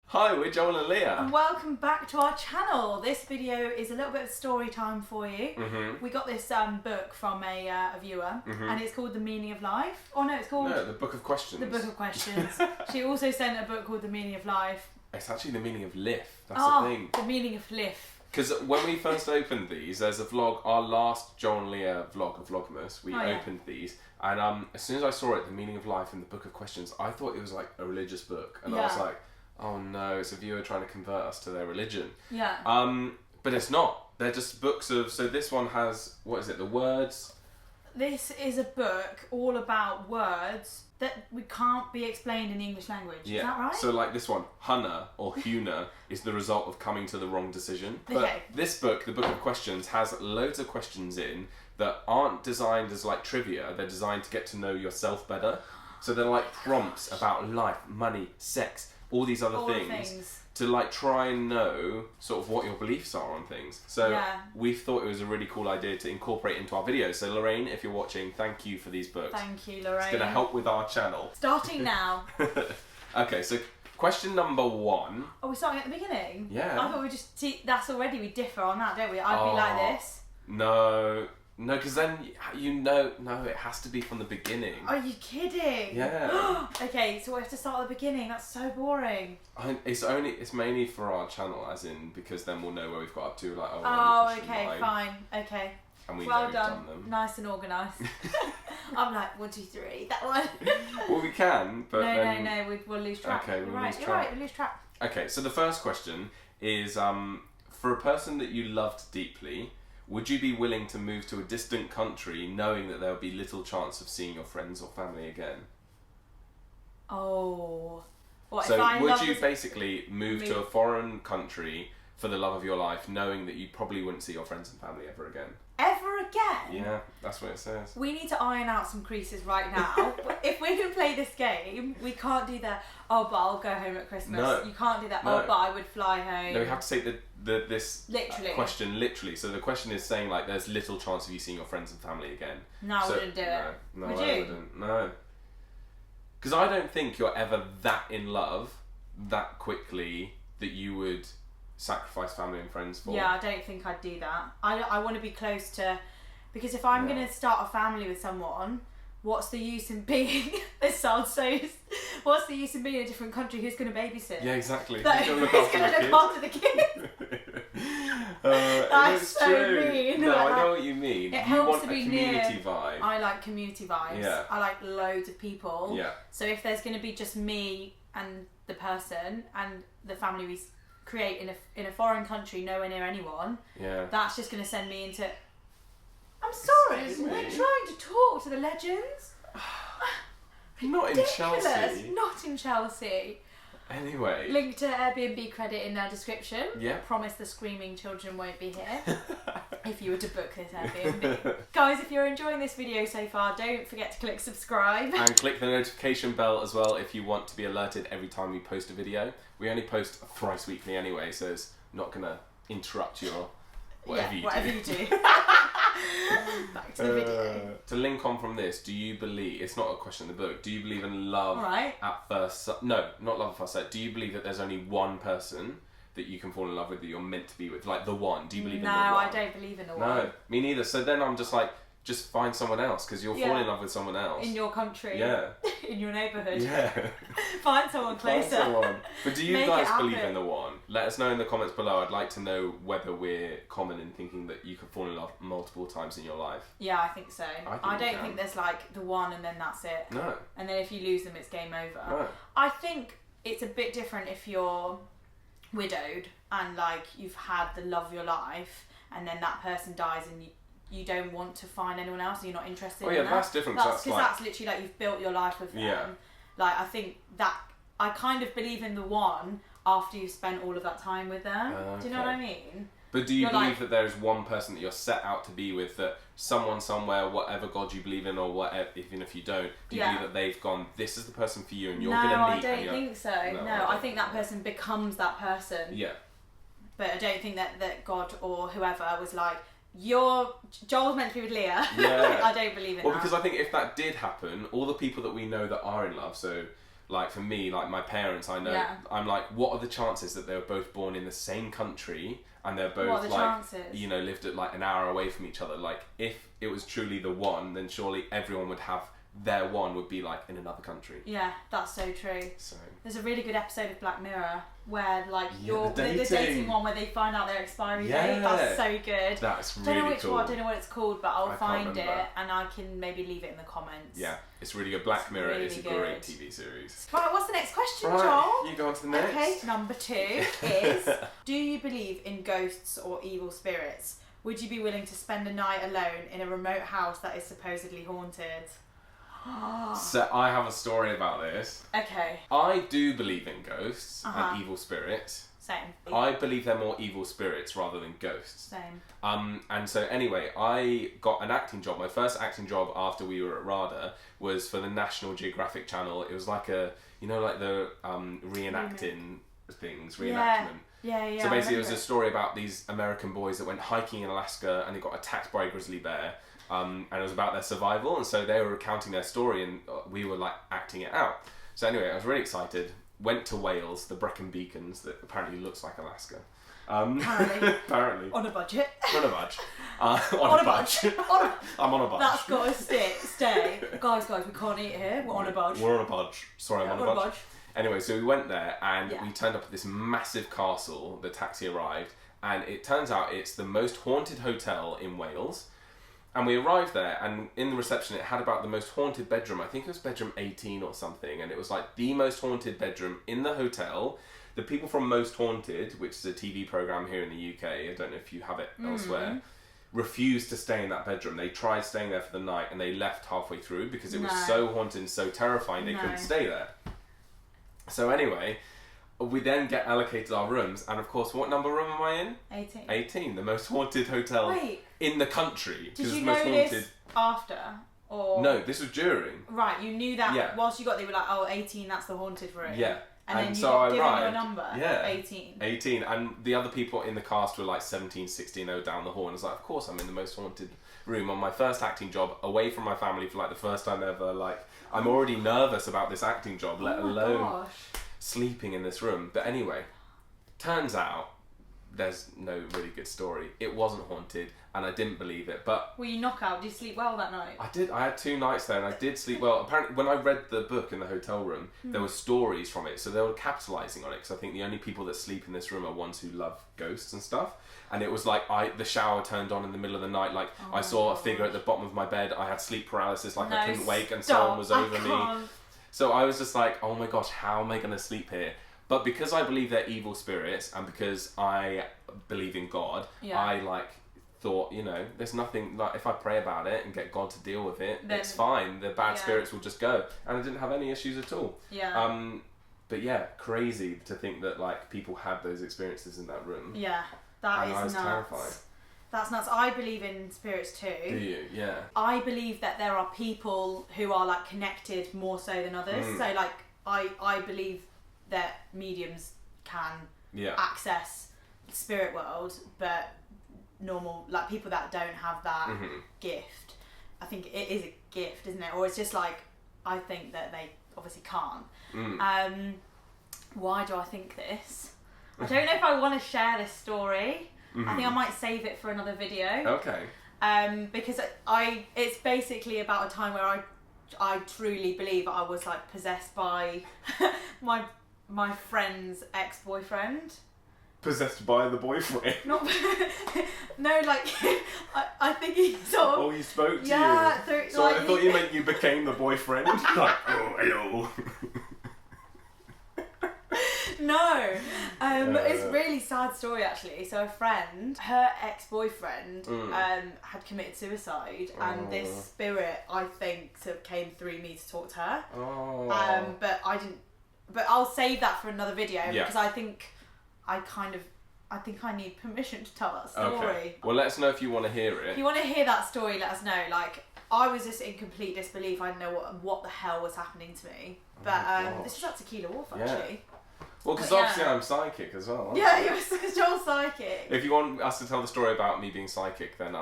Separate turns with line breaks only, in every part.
Hi, we're Joel and Lia.
And welcome back to our channel. This video is a little bit of story time for you. We got this book from a viewer, and it's called The Meaning of Life. Oh no, it's called...
No, The Book of Questions.
The Book of Questions. She also sent a book called The Meaning of Life.
It's actually The Meaning of Life. That's
the
thing.
The Meaning of Life.
Because when we first opened these, there's a vlog, our last Joel and Lia vlog of Vlogmas, we opened these, and as soon as I saw it, The Meaning of Life in the Book of Questions, I thought it was like a religious book, and I was like, oh no, it's a viewer trying to convert us to their religion.
Yeah.
But it's not. They're just books of, so this one has, what is it, the words?
This is a book all about words that we can't be explained in the English language.
Yeah.
Is that right?
So like this one, Hunna or Huna is the result of coming to the wrong decision. But this book, the Book of Questions, has loads of questions in that aren't designed as like trivia. They're designed to get to know yourself better. So they're like prompts about life, money, sex, all these other things to like try and know sort of what your beliefs are on things. So we thought it was a really cool idea to incorporate into our videos. So Lorraine, if you're watching, thank you for these books.
Thank you, Lorraine.
It's going to help with our channel.
Starting now.
Okay, so question number 1.
Oh, we're starting at the beginning?
Yeah.
I thought we just... that's already, we differ on that, don't we? I'd be like this.
No, because then no, it has to be from the beginning.
Are you kidding?
Yeah.
Okay, so we have to start at the beginning. That's so boring.
It's mainly for our channel, as in, because then we'll know where we've got up to. Like,
okay, fine, okay.
And we
well
know we've done them.
Nice and organised. I'm like 1, 2, 3. That one.
Well, we can, but
no, we'll lose track.
Okay,
You're right, we'll lose track.
Okay, so the first question is, for a person that you loved deeply, would you be willing to move to a distant country knowing that there would be little chance of seeing your friends or family again?
Oh. What,
so would you basically move to a foreign country for the love of your life knowing that you probably wouldn't see your friends and family ever again?
Ever again?
Yeah, that's what it says.
We need to iron out some creases right now. If we're going to play this game, we can't do that, oh, but I'll go home at Christmas.
No.
You can't do that,
No.
oh, but I would fly home.
No, we have to take this
literally.
Question literally. So the question is saying like there's little chance of you seeing your friends and family again.
No, I wouldn't do it.
No,
would
I
you?
wouldn't. No. Because I don't think you're ever that in love that quickly that you would sacrifice family and friends for.
Yeah, I don't think I'd do that. I want to be close to... Because if I'm going to start a family with someone, what's the use in being... This sounds so... What's the use in being in a different country? Who's going to babysit?
Yeah, exactly.
Who's going to look after the kids? That's so
true.
mean.
No, I know what you mean.
It
you
helps
want
to be
a community
near.
vibe.
I like community vibes.
Yeah.
I like loads of people.
Yeah.
So if there's going to be just me and the person and the family we create in a foreign country, nowhere near anyone, that's just going to send me into... I'm sorry, we're trying to talk to the legends.
Not in Chelsea.
Not in Chelsea.
Anyway.
Link to AIRBNB credit in the description.
Yeah.
Promise the screaming children won't be here if you were to book this Airbnb. Guys, if you're enjoying this video so far, don't forget to click subscribe.
And click the notification bell as well if you want to be alerted every time we post a video. We only post thrice weekly anyway, so it's not going to interrupt your whatever you do.
Back to the video.
To link on from this, do you believe, it's not a question in the book, do you believe in love at first sight? No, not love at first sight. Do you believe that there's only one person that you can fall in love with that you're meant to be with? Like the one. Do you believe in the one?
No, I don't believe in the one.
No, me neither. So then I'm just like, just find someone else because you'll fall in love with someone else.
In your country.
Yeah.
In your neighbourhood.
Yeah.
Find someone closer.
Find someone. But do you guys believe in the one? Let us know in the comments below. I'd like to know whether we're common in thinking that you could fall in love multiple times in your life.
Yeah, I think so. I don't think there's like the one and then that's it.
No.
And then if you lose them, it's game over.
No.
I think it's a bit different if you're widowed and like you've had the love of your life and then that person dies and you don't want to find anyone else and you're not interested in that.
That's different.
Because that's literally like you've built your life with them.
Yeah.
Like I think that I kind of believe in the one after you've spent all of that time with them. Do you know what I mean?
But do you believe that there is one person that you're set out to be with, that someone somewhere, whatever God you believe in or whatever, even if you don't, do you believe that they've gone, this is the person for you and you're going to meet?
No, I don't think so. No, I think that person becomes that person.
Yeah.
But I don't think that God or whoever was like, Joel's meant to be with Lia.
Yeah.
I don't believe in that.
Well, because I think if that did happen, all the people that we know that are in love, so Like for me, like my parents, I know, I'm like, what are the chances that they were both born in the same country and they're both like, chances? You know, lived at like an hour away from each other? Like if it was truly the one, then surely everyone would have their one would be like in another country.
Yeah, that's so true.
So
there's a really good episode of Black Mirror where like the dating one where they find out their expiry date. That's so good.
That's really cool.
I don't know what it's called, but I'll find it and I can maybe leave it in the comments.
Yeah, it's really good. Black Mirror is a great TV series.
Right, what's the next question, Joel?
You go on to the next.
Okay, number 2 is: do you believe in ghosts or evil spirits? Would you be willing to spend a night alone in a remote house that is supposedly haunted?
So I have a story about this.
Okay.
I do believe in ghosts and evil spirits.
Same.
I believe they're more evil spirits rather than ghosts.
Same.
And so anyway, I got an acting job. My first acting job after we were at RADA was for the National Geographic Channel. It was like the reenacting things, reenactment.
Yeah.
So basically it was a story about these American boys that went hiking in Alaska and they got attacked by a grizzly bear. And it was about their survival, and so they were recounting their story and we were like acting it out. So anyway, I was really excited. Went to Wales, the Brecon Beacons, that apparently looks like Alaska. Apparently.
On a budget.
On a budget. On a budget. I'm on a budget.
That's got to stay. Guys, we can't eat here. We're on a budget.
We're on a budget. Sorry, I'm on a budget. Anyway, so we went there and we turned up at this massive castle. The taxi arrived, and it turns out it's the most haunted hotel in Wales. And we arrived there, and in the reception it had about the most haunted bedroom. I think it was bedroom 18 or something, and it was like the most haunted bedroom in the hotel. The people from Most Haunted, which is a TV programme here in the UK, I don't know if you have it elsewhere, refused to stay in that bedroom. They tried staying there for the night, and they left halfway through because it was so haunted and so terrifying they couldn't stay there. So anyway, we then get allocated our rooms, and of course, what number room am I in?
18.
18, the most haunted hotel in the country.
Did you know this after? Or
no, this was during.
Right, you knew that whilst you got there, you were like, 18, that's the haunted room.
Yeah.
And then
so I
given
arrived.
your number?
Yeah.
18.
18, and the other people in the cast were like 17, 16, down the hall, and I was like, of course I'm in the most haunted room on my first acting job, away from my family for like the first time ever. Like, I'm already nervous about this acting job, let alone sleeping in this room. But anyway, turns out there's no really good story. It wasn't haunted, and I didn't believe it. But
were you knockout? Did you sleep well that night?
I did. I had 2 nights there, and I did sleep well. Apparently, when I read the book in the hotel room, there were stories from it, so they were capitalising on it. Because I think the only people that sleep in this room are ones who love ghosts and stuff. And it was like the shower turned on in the middle of the night. Like I saw a figure at the bottom of my bed. I had sleep paralysis. Like I couldn't wake, and someone was over me. So I was just like, oh my gosh, how am I going to sleep here? But because I believe they're evil spirits, and because I believe in God, I thought, there's nothing, like if I pray about it and get God to deal with it, then it's fine. The bad spirits will just go. And I didn't have any issues at all. Yeah. But yeah, crazy to think that like people had those experiences in that room.
Yeah, that is nuts.
I was terrified.
That's nuts. I believe in spirits too.
Do you? Yeah.
I believe that there are people who are like connected more so than others. So like I believe that mediums can access the spirit world, but normal like people that don't have that gift, I think it is a gift, isn't it? Or it's just like I think that they obviously can't. Why do I think this? I don't know if I want to share this story. I think I might save it for another video.
Okay.
Because it's basically about a time where I truly believe I was like possessed by my friend's ex-boyfriend.
Possessed by the boyfriend?
No, like I think he sort of.
Oh, he spoke to you. So
like,
I thought you meant you became the boyfriend. Like, oh, hello.
No, it's a really sad story actually. So a friend, her ex-boyfriend, had committed suicide, and this spirit, I think, sort of came through me to talk to her. But I didn't. But I'll save that for another video because I think I need permission to tell that story.
Okay. Well, let us know if you want to hear it.
If you want to hear that story, let us know. Like, I was just in complete disbelief. I didn't know what the hell was happening to me. But this is at Tequila Wharf, actually.
Well, because obviously I'm psychic as well.
Yeah, you're psychic.
If you want us to tell the story about me being psychic, then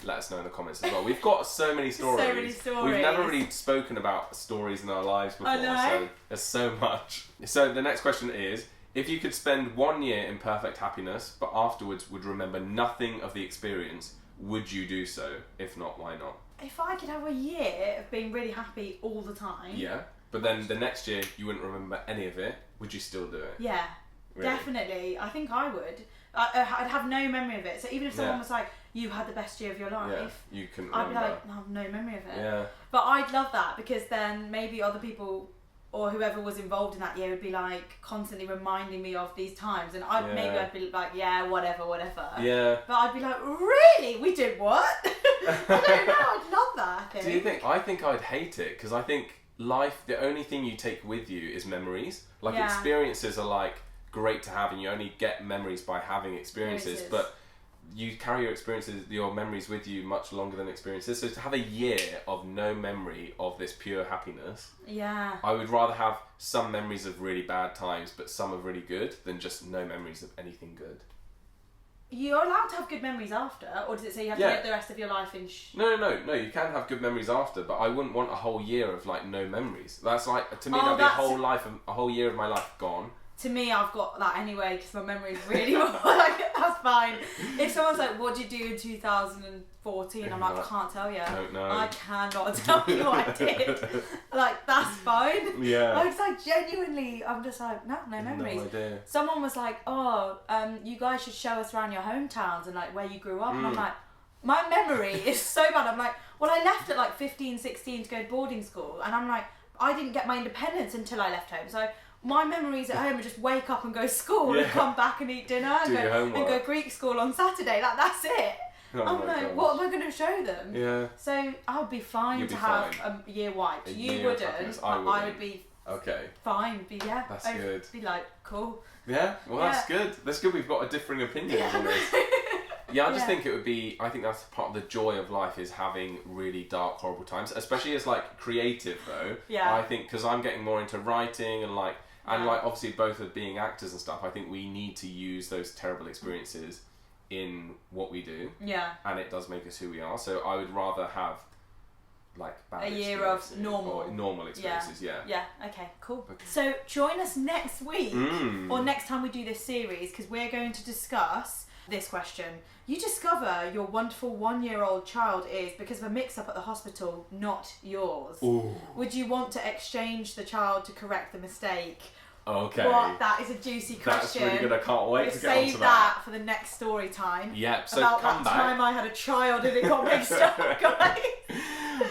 let us know in the comments as well. We've got so many stories.
So many stories.
We've never really spoken about stories in our lives before, so there's so much. So the next question is, if you could spend 1 year in perfect happiness, but afterwards would remember nothing of the experience, would you do so? If not, why not?
If I could have a year of being really happy all the time.
Yeah, but then the next year you wouldn't remember any of it, would you still do it?
Yeah, really? Definitely. I think I would. I'd have no memory of it. So even if someone was like, you had the best year of your life,
you couldn't
I'd
remember.
be like, I have no memory of it.
Yeah.
But I'd love that, because then maybe other people or whoever was involved in that year would be like constantly reminding me of these times, and maybe I'd be like, yeah, whatever.
Yeah.
But I'd be like, really? We did what? I don't know. I'd love that. I think.
Do you think? I think I'd hate it, because I think life, the only thing you take with you is memories. Like experiences are like great to have, and you only get memories by having experiences. But you carry your memories with you much longer than experiences. So to have a year of no memory of this pure happiness, I would rather have some memories of really bad times, but some of really good, than just no memories of anything good.
You're allowed to have good memories after, or does it say you have to live the rest of your life in?
No. You can have good memories after, but I wouldn't want a whole year of like no memories. That's like, to me, that'd be a whole year of my life gone.
To me, I've got that anyway, because my memory is really like, that's fine. If someone's like, what did you do in 2014? I'm like, I can't tell you.
Don't know.
I cannot tell you what I did. Like, that's fine.
Yeah.
It's like, genuinely, I'm just like, no memories.
No idea.
Someone was like, you guys should show us around your hometowns and like where you grew up. And I'm like, my memory is so bad. I'm like, well, I left at like 15, 16 to go to boarding school. And I'm like, I didn't get my independence until I left home. So my memories at home are just wake up and go to school and come back and eat dinner and go Greek school on Saturday. Like, that's it. I'm like, what am I going to show them?
Yeah.
So I would be fine to have a year wiped. You wouldn't. I would be fine.
That's good.
Be like, cool.
Yeah. Well, that's good. That's good. We've got a differing opinion on this. Yeah, I just think it would be. I think that's part of the joy of life, is having really dark, horrible times, especially as like creative though.
Yeah.
I think because I'm getting more into writing and like obviously both of being actors and stuff. I think we need to use those terrible experiences in what we do.
Yeah.
And it does make us who we are. So I would rather have like bad
a year of
normal experiences. Yeah.
Okay. Cool. Okay. So join us next week or next time we do this series, because we're going to discuss this question. You discover your wonderful 1-year-old child is, because of a mix-up at the hospital, not yours.
Ooh.
Would you want to exchange the child to correct the mistake?
Okay.
Well, that is a juicy question.
That's really good. I can't wait to get onto that.
Save that for the next story time.
Yep. So
about
come
that
back.
time I had a child and it got mixed up, guys.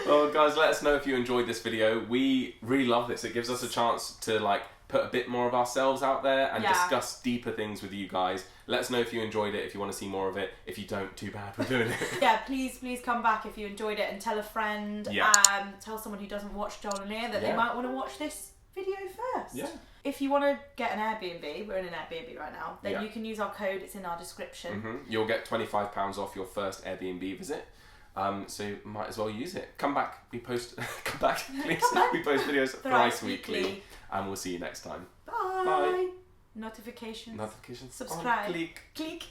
Well, guys, let us know if you enjoyed this video. We really love this. It gives us a chance to like put a bit more of ourselves out there and discuss deeper things with you guys. Let us know if you enjoyed it, if you want to see more of it. If you don't, too bad, we're doing it.
Yeah, please come back if you enjoyed it, and tell a friend.
Yeah.
Tell someone who doesn't watch Joel and Lia that they might want to watch this video first.
Yeah.
If you want to get an Airbnb, we're in an Airbnb right now, then you can use our code, it's in our description.
You'll get £25 off your first Airbnb visit. So you might as well use it. Come back, we post please. We post videos thrice weekly. And we'll see you next time.
Bye.
Bye.
Notifications.
Subscribe.
Click.
Click.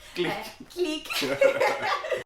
Click.